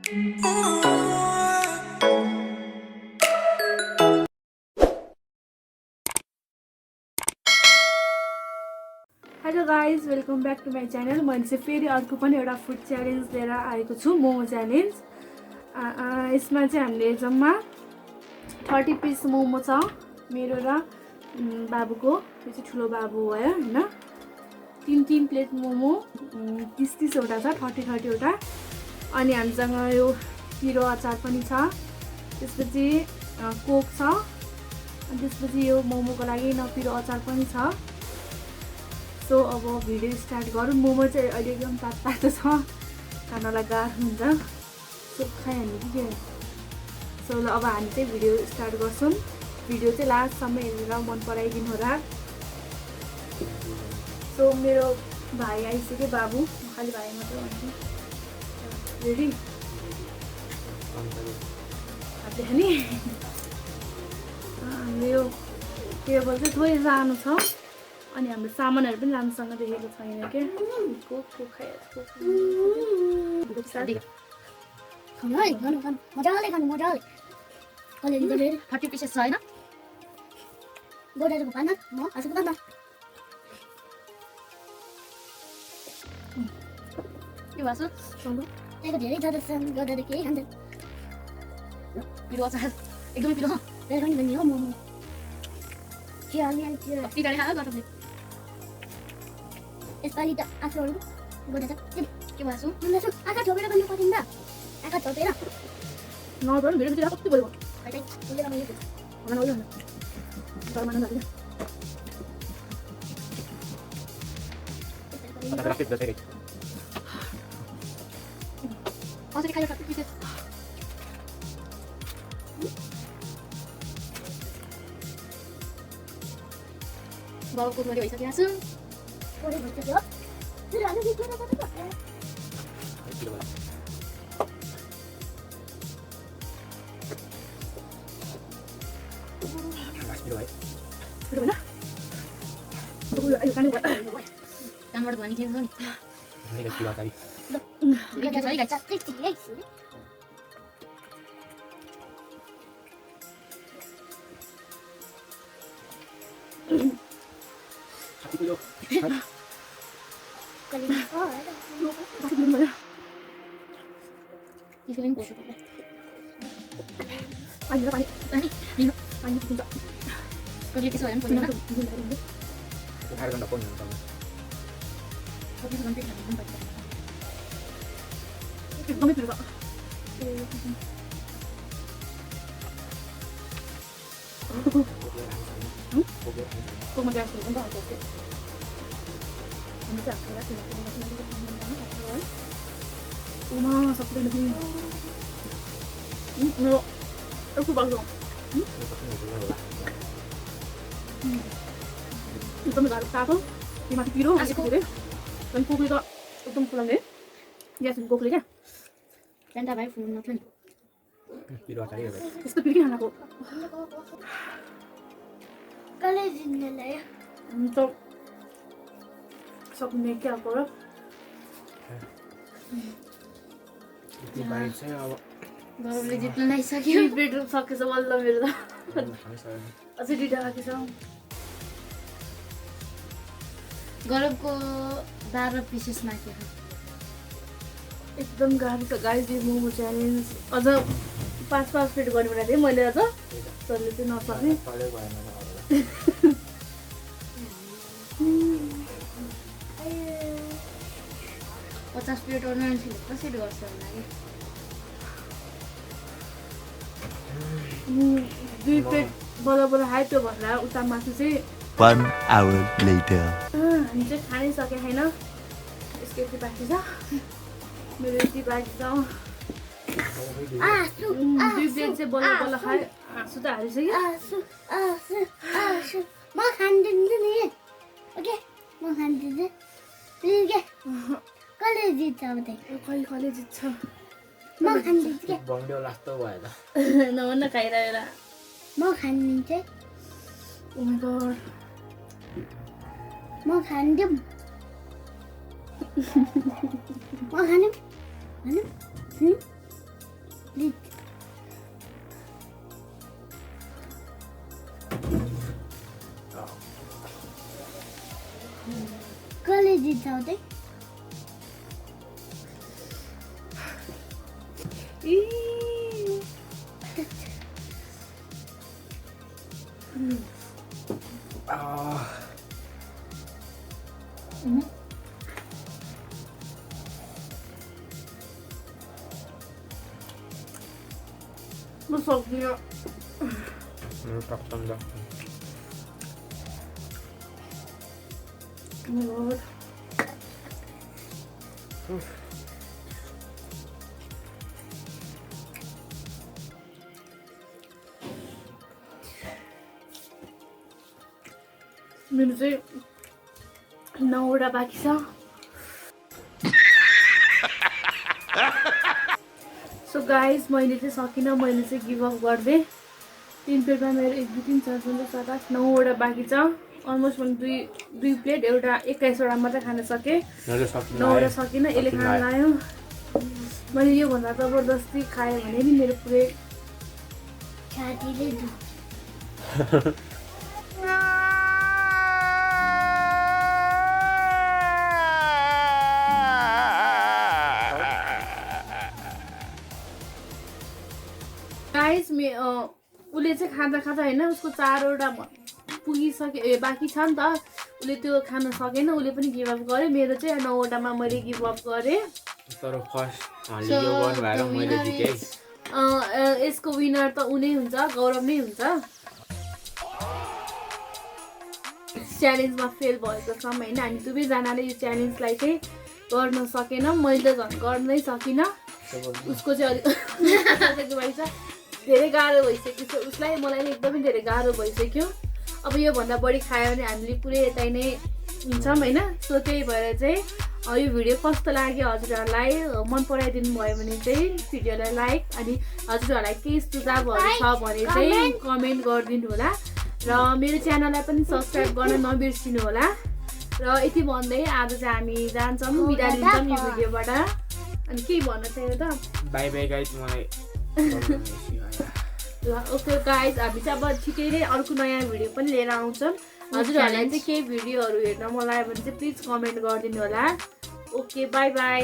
Hello guys, welcome back to my channel. मैले चाहिँ फेरि अर्को पनि एउटा फुड च्यालेन्ज लिएर आएको छु, मोमो च्यालेन्ज। यसमा चाहिँ हामीले जम्मा 30 पिस मोमो छ, मेरो र बाबुको। यो चाहिँ ठुलो बाबु हो होइन। 3 प्लेट मोमो, 30 वटा छ, 30 वटा। अनि हामीसँग यो पिरो अचार पनि छ, त्यसपछि कोक छ, अनि त्यसपछि यो मोमोको लागि नपिरो अचार पनि छ। सो अब भिडियो स्टार्ट गरौँ। मोमो चाहिँ अहिले एकदम तातो छ, खानलाई गाह्रो हुन्छ। सो खाइहाल्नु कि के। सो ल अब हामी चाहिँ भिडियो स्टार्ट गर्छौँ। भिडियो चाहिँ लास्टसम्म हेरेर मन पराइदिनु होला। सो मेरो भाइ आइसक्यो, बाबु, खालि भाइ मात्रै भन्छु। रेडी? हातले खाने। हाम्रो यो टेबल चाहिँ थोरै सानो छ, अनि हाम्रो सामानहरू पनि राम्रोसँग देखेको छैन क्या। कोक खाइहाल्छु। मजाले खानु, मजाले। 30 पिसेस छ होइन? गोडाको खाना म आजको खाना के भन्छ? त्यहाँको धेरै ज्यादा गर्दा केही खान्छ। पिरो अचार एकदमै पिरो पनि भन्ने हो। मोमो के हाल्ने पिराले खायो गर्छ। यसपालि त आँखाहरू गोडा छ के भन्छु? आँखा छोपेर पनि पर्दैन। आँखा छोपेर नर्बल भिडियो भिडियो कति भयो? कसरी खायो 30 पिसेस? बाबुको थोरै भइसकेको छु। थोरै भइसक्यो। कामबाट भनी के छ नि? एकदमै पिरो छ। कोकमा ग्यास पनि त हाल्छ। हामी चाहिँ सबै मेरो अर्को बाल्छ। एकदमै गाह्रो तातो, त्यो माथि पिरो धेरै। अनि कोकले त एकदम फुलाउने ग्यास कोकले क्या। पेन्टा भाइ फुल्नु नथ्यो नि। त्यस्तो पिरो किन खानाको? कलेज जिन्नलाई हामी त सक्ने क्या गर। गौरवले जित्न लागिसक्यो। बेडरुम सकेछ बल्ल मेरो त। अझै 2टा बाँकी छ। गौरवको 12 पिसेस माथि छ। एकदम गाह्रो छ गाइस यो मोमो च्यालेन्ज। अझ 5 प्लेट गर्ने भनेको थिएँ मैले, अझ सरले चाहिँ नसक्ने। 50 प्लेट और मान्छेले कसरी गर्छ होला कि? 2 प्लेट बल्ल खायो, त्यो भन्दा उता मासु चाहिँ 1 hour later. हामी चाहिँ खानै सकेको छैन। यसको यति बाँकी छ, मेरो यति बाँकी छ। 2 प्लेट चाहिँ बल्ल खायो। आँसु त हालिसक्यो। म खान्दिन्छु नि। ओके म खान्दिन्छु। कसले जित्छ अब त? कहिले जित्छ? म खान्दिन्छु के? बङ्डियो लास्तो भयो त। नभन्न खाइरहेर। म खान्दिन्छु। Oh my God. म खान्दिम। म खान्दिम। म सक्दिनँ मेरो चाहिँ 9वटा बाँकी छ सो गाइज मैले चाहिँ सकिनँ मैले चाहिँ गिभ अप गरिदिएँ 3 प्लेटमा मेरो 1 2 3 4 5 6 7 8 9वटा बाँकी छ अलमोस्ट मैले दुई प्लेट एउटा 21वटा मात्रै खान सकेँ 9वटा सकिनँ यसले खान लायो मैले योभन्दा जबरजस्ती खाएँ भने नि मेरो पुरै छातीले गाइस उसले चाहिँ खाँदा खाँदा होइन उसको 4वटा पुगिसक्यो बाँकी छ नि त उसले त्यो खान सकेन उसले पनि गिभ अप गर्यो मेरो चाहिँ 9वटामा मैले गिभ अप गरेँ यसको विनर त उनी हुन्छ गौरव नै हुन्छ च्यालेन्जमा फेल भएको छ होइन हामी दुवैजनाले यो च्यालेन्जलाई चाहिँ गर्न सकेनौँ मैले त झन् गर्नै सकिनँ उसको चाहिँ अलिक धेरै गाह्रो भइसक्यो छ उसलाई मलाई नि एकदमै धेरै गाह्रो भइसक्यो अब योभन्दा बढी खायो भने हामीले पुरै यतै नै हुन्छौँ होइन सो त्यही भएर चाहिँ यो भिडियो कस्तो लाग्यो हजुरहरूलाई मन पराइदिनु भयो भने चाहिँ भिडियोलाई लाइक अनि हजुरहरूलाई केही सुझावहरू छ भने चाहिँ कमेन्ट गरिदिनु होला र मेरो च्यानललाई पनि सब्सक्राइब गर्न नबिर्सिनु होला र यति भन्दै आज चाहिँ हामी जान्छौँ बिदा लिन्छौँ यो भिडियोबाट अनि के भन्न चाह्यो त बाई बाई गाइस मलाई ल ओके गाइज हामी चाहिँ अब छिटै नै अर्को नयाँ भिडियो पनि लिएर आउँछौँ हजुरहरूलाई चाहिँ केही भिडियोहरू हेर्न मन लाग्यो भने चाहिँ प्लिज कमेन्ट गरिदिनु होला ओके बाई बाई